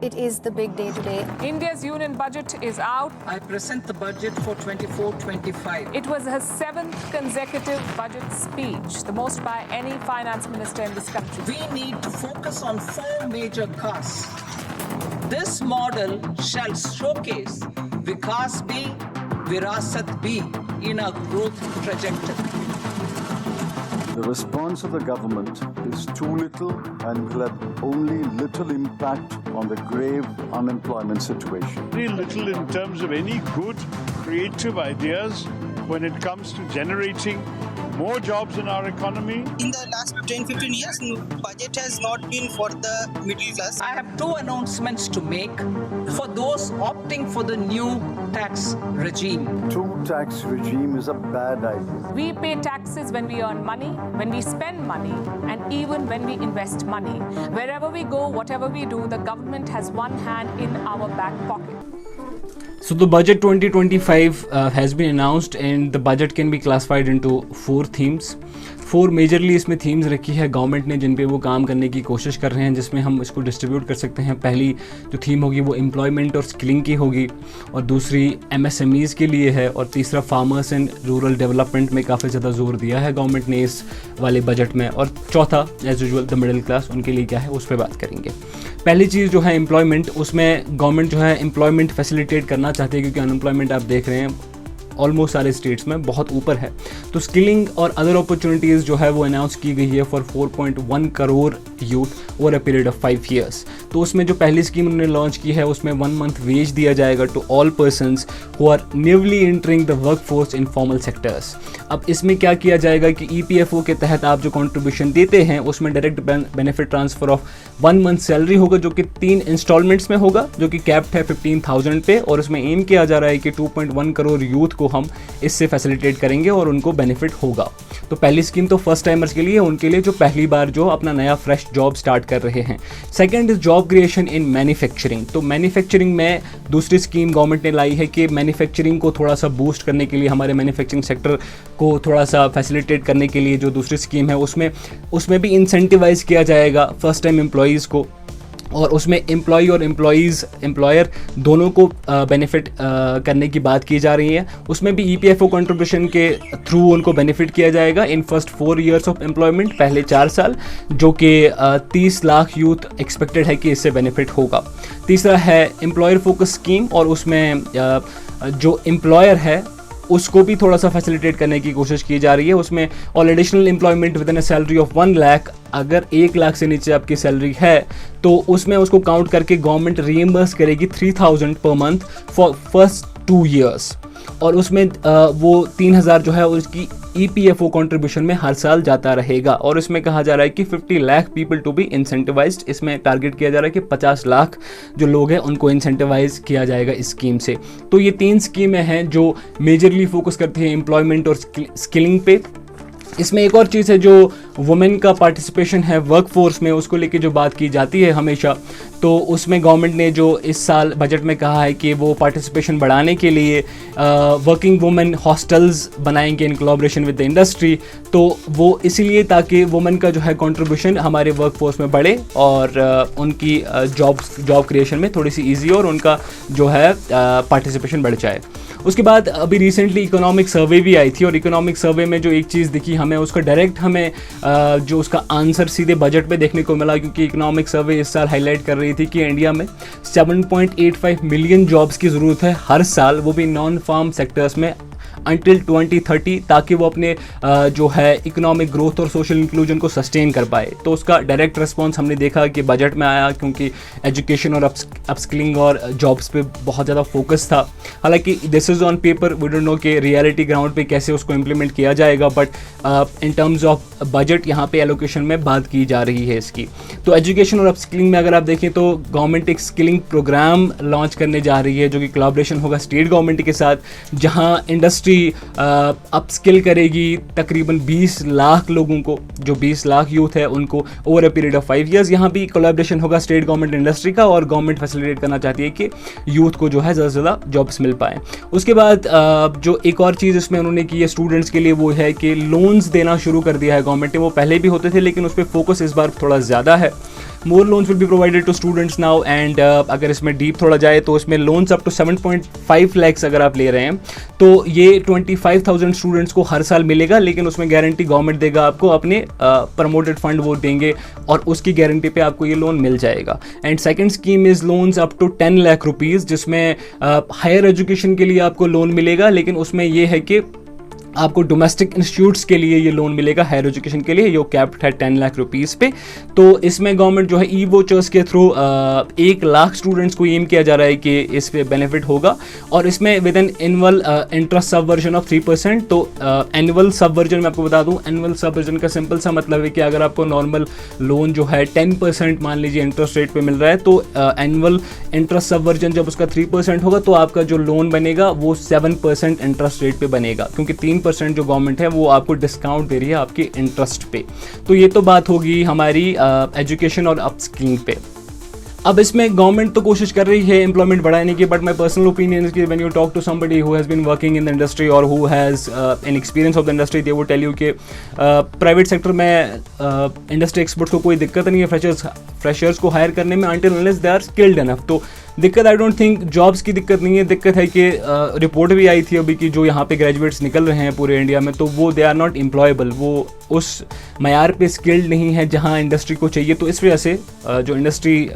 It is the big day today. India's union budget is out. I present the budget for 24-25. It was her 7th consecutive budget speech, the most by any finance minister in this country. We need to focus on 4 major costs. This model shall showcase Vikas B, Virasat B in our growth trajectory. The response of the government is too little and will have only little impact on the grave unemployment situation. Very little in terms of any good creative ideas when it comes to generating more jobs in our economy. In the last 10-15 years, budget has not been for the middle class. I have 2 announcements to make for those opting for the new tax regime. 2 tax regime is a bad idea. We pay taxes when we earn money, when we spend money, and even when we invest money. Wherever we go, whatever we do, the government has one hand in our back pocket. So the budget 2025 has been announced and the budget can be classified into 4 themes. 4 majorly इसमें themes रखी है government ने जिन पे वो काम करने की कोशिश कर रहे हैं, जिसमें हम इसको डिस्ट्रीब्यूट कर सकते हैं. पहली जो थीम होगी वो एम्प्लॉयमेंट और स्किलिंग की होगी, और दूसरी MSMEs के लिए है, और तीसरा फार्मर्स एंड रूरल डेवलपमेंट में काफ़ी ज़्यादा जोर दिया है गवर्नमेंट ने इस वाले बजट में, और चौथा as usual the middle class, उनके लिए क्या है उस पर बात करेंगे. पहली चीज़ जो है एम्प्लॉयमेंट, उसमें गवर्नमेंट जो है एम्प्लॉयमेंट फैसिलिटेट करना चाहती है क्योंकि अनएम्प्लॉयमेंट आप देख रहे हैं ऑलमोस्ट सारे स्टेट्स में बहुत ऊपर है. तो स्किलिंग और अदर अपॉर्चुनिटीज़ जो है वो अनाउंस की गई है for 4.1 crore youth over a period of 5 years. तो उसमें जो पहली स्कीम उन्होंने लॉन्च की है उसमें 1 मंथ वेज दिया जाएगा to all persons who are newly entering the work force in formal sectors. अब इसमें क्या किया जाएगा कि EPFO के तहत आप जो कॉन्ट्रीब्यूशन देते हैं उसमें direct benefit transfer of 1 month salary होगा, जो कि 3 इंस्टॉलमेंट्स में होगा, जो कि कैप्ड है 15,000 पे, और उसमें एम किया जा रहा है कि 2.1 करोड़ यूथ को हम इससे फैसिलिटेट करेंगे और उनको बेनिफिट होगा. तो पहली स्कीम तो फर्स्ट टाइमर्स के लिए, उनके लिए जो पहली बार जो अपना नया फ्रेश जॉब स्टार्ट कर रहे हैं. Second is job creation in manufacturing. तो मैन्युफैक्चरिंग में दूसरी स्कीम गवर्नमेंट ने लाई है कि मैन्युफैक्चरिंग को थोड़ा सा बूस्ट करने के लिए, हमारे मैन्युफैक्चरिंग सेक्टर को थोड़ा सा फैसिलिटेट करने के लिए जो दूसरी स्कीम है उसमें भी इंसेंटिवाइज किया जाएगा फर्स्ट टाइम एम्प्लॉयज़ को, और उसमें एम्प्लॉय और एम्प्लॉयर दोनों को बेनिफिट करने की बात की जा रही है. उसमें भी EPFO कंट्रीब्यूशन के थ्रू उनको बेनिफिट किया जाएगा in first 4 years of employment, पहले 4 साल, जो कि 30 लाख यूथ एक्सपेक्टेड है कि इससे बेनिफिट होगा. तीसरा है एम्प्लॉयर फोकस स्कीम, और उसमें जो एम्प्लॉयर है उसको भी थोड़ा सा फैसिलिटेट करने की कोशिश की जा रही है. उसमें all additional employment with in a salary of 1 lakh, अगर 1 लाख से नीचे आपकी सैलरी है तो उसमें उसको काउंट करके गवर्नमेंट रीइंबर्स करेगी 3,000 per month for first 2 years, और उसमें वो 3,000 जो है उसकी EPFO कंट्रीब्यूशन में हर साल जाता रहेगा. और इसमें कहा जा रहा है कि 50 lakh people to be incentivised. इसमें टारगेट किया जा रहा है कि 50 लाख जो लोग हैं उनको इंसेंटिवाइज किया जाएगा इस स्कीम से. तो ये 3 स्कीमें हैं जो मेजरली फोकस करती हैं एम्प्लॉयमेंट और स्किलिंग पे. इसमें एक और चीज़ है जो वुमेन का पार्टिसिपेशन है वर्क फोर्स में, उसको लेके जो बात की जाती है हमेशा, तो उसमें गवर्नमेंट ने जो इस साल बजट में कहा है कि वो पार्टिसिपेशन बढ़ाने के लिए वर्किंग वुमेन हॉस्टल्स बनाएंगे in collaboration with the industry. तो वो इसीलिए ताकि वुमेन का जो है कंट्रीब्यूशन हमारे वर्क फोर्स में बढ़े और उनकी जॉब क्रिएशन में थोड़ी सी ईजी और उनका जो है पार्टिसिपेशन बढ़ जाए. उसके बाद अभी रिसेंटली इकोनॉमिक सर्वे भी आई थी, और इकोनॉमिक सर्वे में जो एक चीज़ दिखी हमें, उसका डायरेक्ट हमें जो उसका आंसर सीधे बजट में देखने को मिला, क्योंकि इकोनॉमिक सर्वे इस साल हाईलाइट कर रही थी कि इंडिया में 7.85 मिलियन जॉब्स की ज़रूरत है हर साल, वो भी नॉन फार्म सेक्टर्स में अंटिल 2030, ताकि वो अपने जो है इकोनॉमिक ग्रोथ और सोशल इंक्लूजन को सस्टेन कर पाए. तो उसका डायरेक्ट रिस्पॉन्स हमने देखा कि बजट में आया, क्योंकि एजुकेशन और अपस्किलिंग और जॉब्स पे बहुत ज़्यादा फोकस था. हालांकि this is on paper, we don't know कि रियलिटी ग्राउंड पे कैसे उसको इम्प्लीमेंट किया जाएगा, but in terms of budget यहाँ पे एलोकेशन में बात की जा रही है इसकी. तो एजुकेशन और अपस्किलिंग में अगर आप देखें तो गवर्नमेंट एक स्किलिंग प्रोग्राम लॉन्च करने जा रही है, जो कि कोलैबोरेशन होगा स्टेट गवर्नमेंट के साथ, जहाँ इंडस्ट्री अपस्किल करेगी तकरीबन 20 लाख लोगों को, जो 20 लाख यूथ है उनको over a period of 5 years. यहाँ भी कोलैबोरेशन होगा स्टेट गवर्नमेंट इंडस्ट्री का, और गवर्नमेंट फैसिलिटेट करना चाहती है कि यूथ को जो है ज़्यादा से ज़्यादा जॉब्स मिल पाएँ. उसके बाद जो एक और चीज़ इसमें उन्होंने की है स्टूडेंट्स के लिए, वो है कि लोन्स देना शुरू कर दिया है गवर्नमेंट ने. वो पहले भी होते थे लेकिन उस पर फोकस इस बार थोड़ा ज़्यादा है. More loans will be provided to students now and अगर इसमें डीप थोड़ा जाए तो इसमें लोन्स अप टू 7.5 lakhs अगर आप ले रहे हैं तो ये 25,000 स्टूडेंट्स को हर साल मिलेगा, लेकिन उसमें गारंटी गवर्नमेंट देगा आपको, अपने प्रमोटेड फंड वो देंगे और उसकी गारंटी पे आपको ये लोन मिल जाएगा। And second scheme is loans up to 10 lakh rupees, जिसमें हायर एजुकेशन के लिए आपको लोन मिलेगा, लेकिन उसमें ये है कि आपको डोमेस्टिक इंस्टीट्यूट्स के लिए ये लोन मिलेगा हायर एजुकेशन के लिए, ये कैप्ड है 10 लाख रुपीज़ पे। तो इसमें गवर्नमेंट जो है ई वोचर्स के थ्रू 1 लाख स्टूडेंट्स को एम किया जा रहा है कि इस पे बेनिफिट होगा, और इसमें with an annual interest subversion of 3%। तो एनुअल सबवर्जन मैं आपको बता दूं, एनुअल सबवर्जन का सिंपल सा मतलब है कि अगर आपको नॉर्मल लोन जो है 10% मान लीजिए इंटरेस्ट रेट पे मिल रहा है, तो एनुअल इंटरेस्ट सबवर्जन जब उसका 3% होगा तो आपका जो लोन बनेगा वो 7% इंटरेस्ट रेट पे बनेगा, क्योंकि 3% जो गवर्नमेंट है वो आपको डिस्काउंट दे रही है आपके इंटरेस्ट पे। तो ये तो बात होगी हमारी एजुकेशन और अपस्किलिंग पे। अब इसमें गवर्नमेंट तो कोशिश कर रही है एम्प्लॉयमेंट बढ़ाने की, but my personal opinion is कि when you talk to somebody who has been working in the industry और who has an experience of the industry, they would tell you कि प्राइवेट सेक्टर में industry experts को कोई दिक्कत नहीं है freshers को हायर करने में, until unless they are skilled enough. तो दिक्कत आई डोंट थिंक जॉब्स की दिक्कत नहीं है, दिक्कत है कि रिपोर्ट भी आई थी अभी कि जो यहाँ पे ग्रेजुएट्स निकल रहे हैं पूरे इंडिया में, तो वो दे आर नॉट एम्प्लॉयबल, वो उस मयार पे स्किल्ड नहीं है जहाँ इंडस्ट्री को चाहिए। तो इस वजह से जो इंडस्ट्री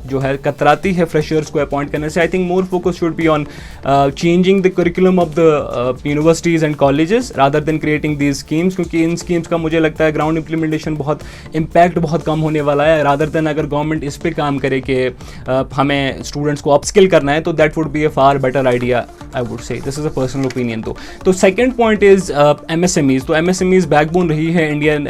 जो है कतराती है फ्रेशर्स को अपॉइंट करने से। I think more focus should be on changing the curriculum of the universities and colleges rather than creating these schemes, क्योंकि इन स्कीम्स का मुझे लगता है ग्राउंड इम्प्लीमेंटेशन बहुत इम्पैक्ट बहुत कम होने वाला है। रादर देन अगर गवर्नमेंट इस पर काम करे कि हमें स्टूडेंट्स को अपस्किल करना है, तो that would be a far better idea, I would say. This is a personal opinion. तो सेकंड पॉइंट इज MSMEs। तो MSMEs बैकबोन रही है इंडियन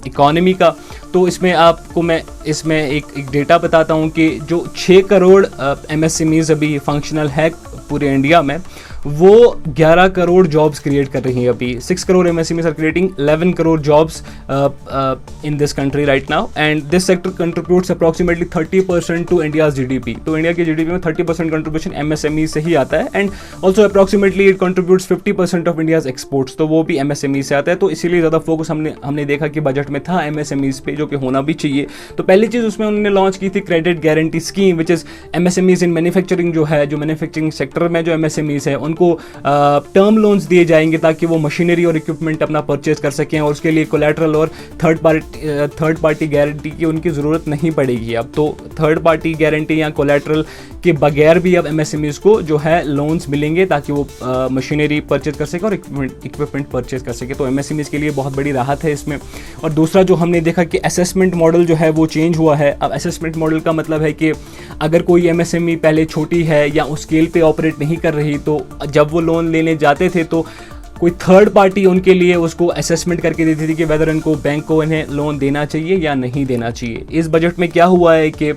इकोनॉमी का। तो इसमें आपको मैं इसमें एक डेटा बताता हूँ कि जो 6 करोड़ MSMEs अभी फंक्शनल है पूरे इंडिया में, वो 11 करोड़ जॉब्स क्रिएट कर रही हैं अभी। 6 crore MSMEs are creating 11 crore jobs in this country right now, and this sector contributes approximately 30% to India's GDP। तो इंडिया के GDP में 30% कंट्रीब्यूशन MSME से ही आता है, and also approximately it contributes 50% of India's exports, तो वो भी MSME से आता है। तो इसीलिए ज़्यादा फोकस हमने देखा कि बजट में था MSMEs पे, जो कि होना भी चाहिए। तो पहली चीज़ उसमें उन्होंने लॉन्च की थी credit guarantee scheme, which is MSMEs in manufacturing, जो है जो मैन्युफैक्चरिंग सेक्टर में जो MSMEs है उनको टर्म लोन्स दिए जाएंगे ताकि वो मशीनरी और इक्विपमेंट अपना परचेज कर सकें, और उसके लिए कोलैटरल और थर्ड पार्टी गारंटी की उनकी ज़रूरत नहीं पड़ेगी। अब तो थर्ड पार्टी गारंटी या कोलैटरल के बगैर भी अब MSMEs को जो है लोन्स मिलेंगे ताकि वो मशीनरी परचेज कर सके और इक्विपमेंट परचेज कर सके। तो MSMEs के लिए बहुत बड़ी राहत है इसमें। और दूसरा जो हमने देखा कि असेसमेंट मॉडल जो है वो चेंज हुआ है। अब असेसमेंट मॉडल का मतलब है कि अगर कोई MSME पहले छोटी है या उस स्केल पे ऑपरेट नहीं कर रही, तो जब वो लोन लेने जाते थे तो कोई थर्ड पार्टी उनके लिए उसको असेसमेंट करके देती थी कि वेदर इनको बैंक को इन्हें लोन देना चाहिए या नहीं देना चाहिए। इस बजट में क्या हुआ है कि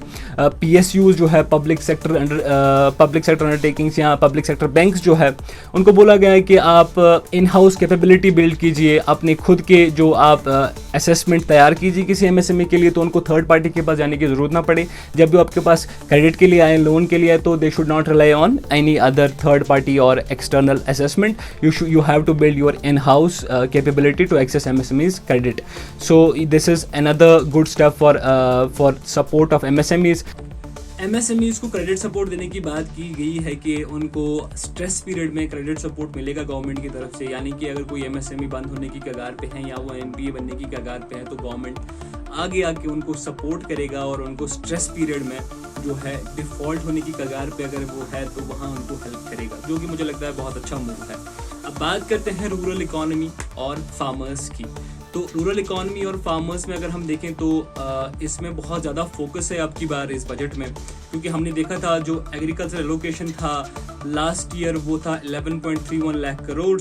PSUs जो है पब्लिक सेक्टर अंडरटेकिंग्स या पब्लिक सेक्टर बैंक्स जो है, उनको बोला गया है कि आप इन हाउस कैपेबिलिटी बिल्ड कीजिए, अपने खुद के जो आप असेसमेंट तैयार कीजिए किसी MSME के लिए, तो उनको थर्ड पार्टी के पास जाने की ज़रूरत ना पड़े। जब भी आपके पास क्रेडिट के लिए आए, लोन के लिए आए, तो they should not rely on any other third party और external assessment. You have to build your in-house capability to access MSMEs credit. So this is another good step for support of MSMEs. MSMEs को credit support देने की बात की गई है कि उनको स्ट्रेस पीरियड में क्रेडिट सपोर्ट मिलेगा गवर्नमेंट की तरफ से, यानी कि अगर कोई MSME बंद होने की कगार पे है या वो MBA बनने की कगार पे है, तो गवर्नमेंट आगे आके उनको सपोर्ट करेगा और उनको स्ट्रेस पीरियड में जो है डिफ़ॉल्ट होने की कगार पे अगर वो है तो वहाँ उनको हेल्प करेगा, जो कि मुझे लगता है बहुत अच्छा मूव है। अब बात करते हैं रूरल इकोनॉमी और फार्मर्स की। तो रूरल इकोनॉमी और फार्मर्स में अगर हम देखें तो इसमें बहुत ज़्यादा फोकस है अब की बार इस बजट में, क्योंकि हमने देखा था जो एग्रीकल्चर एलोकेशन था लास्ट ईयर वो था 11.31 लाख करोड़,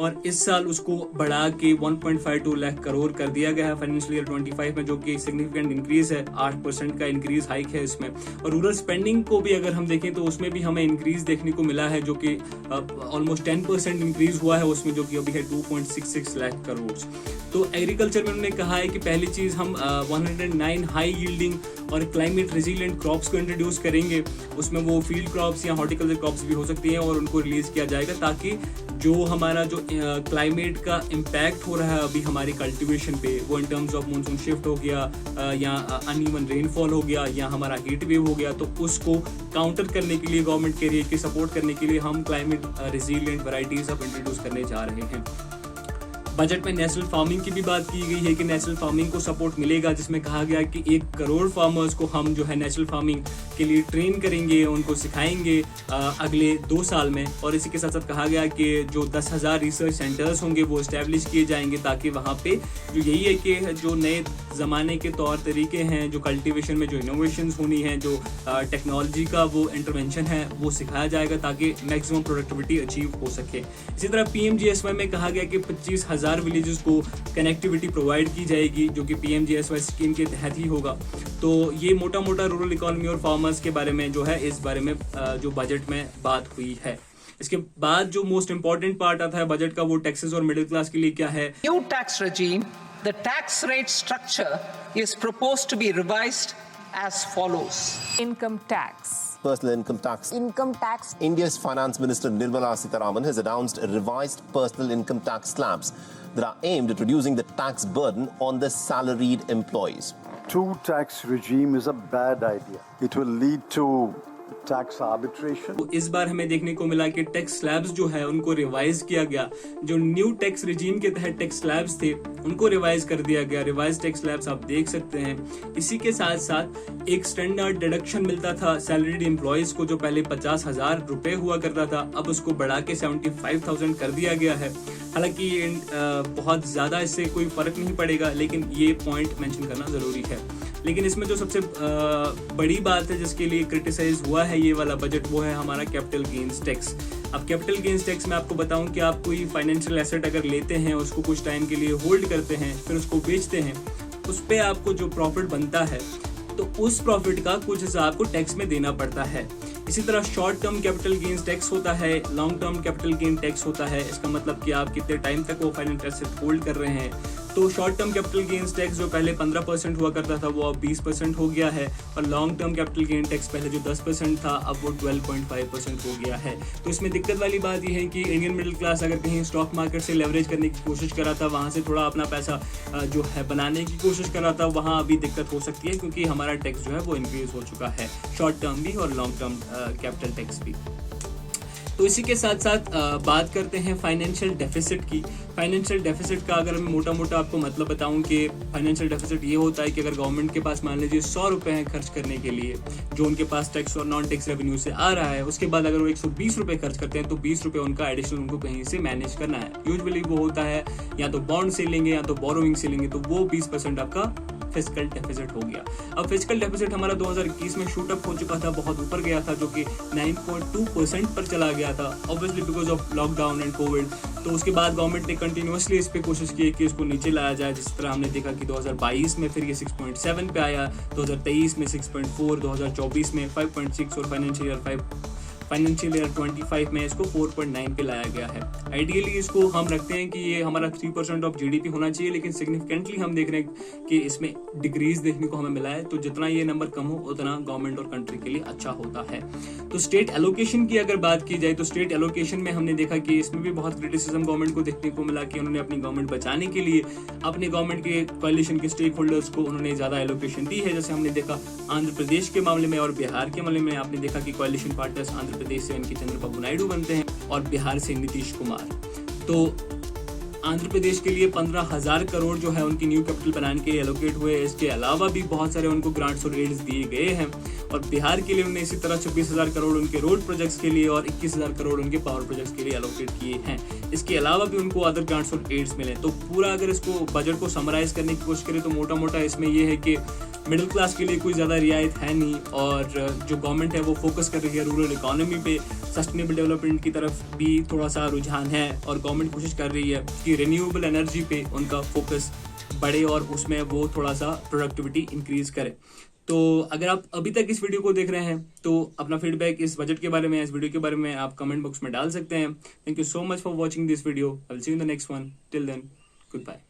और इस साल उसको बढ़ा के 1.52 लाख करोड़ कर दिया गया है फाइनेंशियल ईयर 25 में, जो कि सिग्निफिकेंट इंक्रीज है। 8% का इंक्रीज हाइक है इसमें। और रूरल स्पेंडिंग को भी अगर हम देखें तो उसमें भी हमें इंक्रीज देखने को मिला है, जो कि ऑलमोस्ट 10% इंक्रीज हुआ है उसमें, जो कि अभी है 2.66 लाख करोड़। तो एग्रीकल्चर में उन्होंने कहा है कि पहली चीज़ हम 109 हाई यील्डिंग और क्लाइमेट रेजिलिएंट क्रॉप्स को इंट्रोड्यूस करेंगे। उसमें वो फील्ड क्रॉप्स या हॉर्टिकल्चर क्रॉप्स भी हो सकती हैं और उनको रिलीज किया जाएगा, ताकि जो हमारा जो क्लाइमेट का इम्पैक्ट हो रहा है अभी हमारी कल्टीवेशन पे, वो इन टर्म्स ऑफ मानसून शिफ्ट हो गया या अनइवन रेनफॉल हो गया या हमारा हीट वेव हो गया, तो उसको काउंटर करने के लिए, गवर्नमेंट के एरिया की सपोर्ट करने के लिए हम क्लाइमेट रेजिलिएंट वैरायटीज अब इंट्रोड्यूस करने जा रहे हैं। बजट में नेशनल फार्मिंग की भी बात की गई है कि नेशनल फार्मिंग को सपोर्ट मिलेगा, जिसमें कहा गया कि 1 करोड़ फार्मर्स को हम जो है नेशनल फार्मिंग के लिए ट्रेन करेंगे, उनको सिखाएंगे अगले 2 साल में। और इसी के साथ साथ कहा गया कि जो 10,000 रिसर्च सेंटर्स होंगे वो इस्टेब्लिश किए जाएंगे, ताकि वहाँ पे जो यही है कि जो नए ज़माने के तौर तरीके हैं, जो कल्टिवेशन में जो इनोवेशंस होनी है, जो टेक्नोलॉजी का वो इंटरवेंशन है, वो सिखाया जाएगा ताकि मैक्सिमम प्रोडक्टिविटी अचीव हो सके। इसी तरह PMGSY में कहा गया कि 25,000 विलेजेस को कनेक्टिविटी प्रोवाइड की जाएगी, जो कि PMGSY स्कीम के तहत ही होगा। तो ये मोटा मोटा रूरल इकोनॉमी और फार्मर्स के बारे में जो है, इस बारे में जो बजट में बात हुई है। इसके बाद जो मोस्ट इंपॉर्टेंट पार्ट आता है बजट का, वो टैक्सेस और मिडिल क्लास के लिए क्या है। New tax regime, the tax rate structure is proposed to be revised as follows. Income tax. Personal income tax. Income tax. India's Finance Minister Nirmala Sitharaman has announced revised personal income tax slabs that are aimed at reducing the tax burden on the salaried employees. Two-tax regime is a bad idea. It will lead to tax arbitration. तो इस बार हमें देखने को मिला कि tax slabs जो है उनको रिवाइज किया गया। जो न्यू टैक्स रिजीम के तहत टैक्स स्लैब्स थे उनको रिवाइज कर दिया गया। रिवाइज टैक्स स्लैब्स आप देख सकते हैं। इसी के साथ साथ एक स्टैंडर्ड डिडक्शन मिलता था सैलरीड एम्प्लॉयज को, जो पहले 50,000 रुपए हुआ करता था, अब उसको बढ़ा के 75,000 कर दिया गया है। हालांकि बहुत ज्यादा इससे कोई फर्क नहीं पड़ेगा, लेकिन ये पॉइंट मेंशन करना जरूरी है। लेकिन इसमें जो सबसे बड़ी बात है जिसके लिए क्रिटिसाइज हुआ है ये वाला बजट, वो है हमारा कैपिटल गेन्स टैक्स। अब कैपिटल गेन्स टैक्स में आपको बताऊं कि आप कोई फाइनेंशियल एसेट अगर लेते हैं, उसको कुछ टाइम के लिए होल्ड करते हैं, फिर उसको बेचते हैं, उस पे आपको जो प्रॉफिट बनता है, तो उस प्रॉफिट का कुछ हिस्सा आपको टैक्स में देना पड़ता है। इसी तरह short term capital gains tax होता है, long term capital gain tax होता है। इसका मतलब कि आप कितने टाइम तक वो फाइनेंशियल एसेट होल्ड कर रहे हैं। तो short term capital gains tax जो पहले 15% हुआ करता था, वो अब 20% हो गया है। और long term capital gain tax पहले जो 10% था, अब वो 12.5% हो गया है। तो इसमें दिक्कत वाली बात यह है कि इंडियन मिडिल क्लास अगर कहीं स्टॉक मार्केट से लेवरेज करने की कोशिश करा था, वहाँ से थोड़ा अपना पैसा जो है बनाने की कोशिश करा था, वहाँ अभी दिक्कत हो सकती है, क्योंकि हमारा टैक्स जो है वो इंक्रीज हो चुका है, शॉर्ट टर्म भी और लॉन्ग टर्म कैपिटल टैक्स भी। तो इसी के साथ साथ बात करते हैं फाइनेंशियल डेफिसिट की। फाइनेंशियल डेफिसिट का अगर मैं मोटा मोटा आपको मतलब बताऊं कि फाइनेंशियल डेफिसिट ये होता है कि अगर गवर्नमेंट के पास मान लीजिए 100 रुपए हैं खर्च करने के लिए, जो उनके पास टैक्स और नॉन टैक्स रेवेन्यू से आ रहा है, उसके बाद अगर वो 120 रुपए खर्च करते हैं, तो 20 रुपए उनका एडिशनल उनको कहीं से मैनेज करना है। यूजुअली वो होता है या तो बॉन्ड से लेंगे या तो बोरोइंग से लेंगे, तो वो 20% आपका फिस्कल डेफिसिट हो गया। अब फिस्कल डेफिसिट हमारा 2021 में शूट अप हो चुका था, बहुत ऊपर गया था, जो कि 9.2% पर चला गया था, obviously because of lockdown and Covid. तो उसके बाद गवर्नमेंट ने कंटिन्यूअसली इस पे कोशिश की कि इसको नीचे लाया जाए। जिस तरह हमने देखा कि 2022 में फिर ये 6.7 पे आया, 2023 में 6.4, 2024 में 5.6 और फाइनेंशियल ईयर 25 में इसको 4.9 पे लाया गया है। आइडियली इसको हम रखते हैं कि ये हमारा 3% ऑफ जीडीपी होना चाहिए, लेकिन सिग्निफिकेंटली हम देख रहे हैं कि इसमें डिक्रीज देखने को हमें मिला है। तो जितना ये नंबर कम हो, उतना गवर्नमेंट और कंट्री के लिए अच्छा होता है। तो स्टेट एलोकेशन की अगर बात की जाए, तो स्टेट एलोकेशन में हमने देखा कि इसमें भी बहुत क्रिटिसिज्म गवर्नमेंट को देखने को मिला कि उन्होंने अपनी गवर्नमेंट बचाने के लिए अपने गवर्नमेंट के कोalition के स्टेक होल्डर्स को उन्होंने ज्यादा एलोकेशन दी है। जैसे हमने देखा आंध्र प्रदेश के मामले में और बिहार के मामले में, आपने देखा कि कोalition पार्टनर्स आंध्र प्रदेश से इनके चंद्रबाबू नायडू बनते हैं और बिहार से नीतीश कुमार। तो आंध्र प्रदेश के लिए 15,000 करोड़ जो है उनकी न्यू कैपिटल बनाने के लिए एलोकेट हुए। इसके अलावा भी बहुत सारे उनको ग्रांट्स और एड्स दिए गए हैं। और बिहार के लिए उन्होंने इसी तरह 26,000 करोड़ उनके रोड प्रोजेक्ट्स के लिए और 21,000 करोड़ उनके पावर प्रोजेक्ट्स के लिए एलोकेट किए हैं। इसके अलावा भी उनको अदर ग्रांट्स और एड्स मिले। तो पूरा अगर इसको बजट को समराइज करने की कोशिश करें, तो मोटा मोटा इसमें यह है कि मिडिल क्लास के लिए कोई ज़्यादा रियायत है नहीं, और जो गवर्नमेंट है वो फोकस कर रही है रूरल इकोनॉमी पे, सस्टेनेबल डेवलपमेंट की तरफ भी थोड़ा सा रुझान है, और गवर्नमेंट कोशिश कर रही है कि रिन्यूएबल एनर्जी पे उनका फोकस बढ़े और उसमें वो थोड़ा सा प्रोडक्टिविटी इंक्रीज करे। तो अगर आप अभी तक इस वीडियो को देख रहे हैं, तो अपना फीडबैक इस बजट के बारे में, इस वीडियो के बारे में आप कमेंट बॉक्स में डाल सकते हैं। Thank you so much for watching this video. I will see you in the next one. Till then, good bye.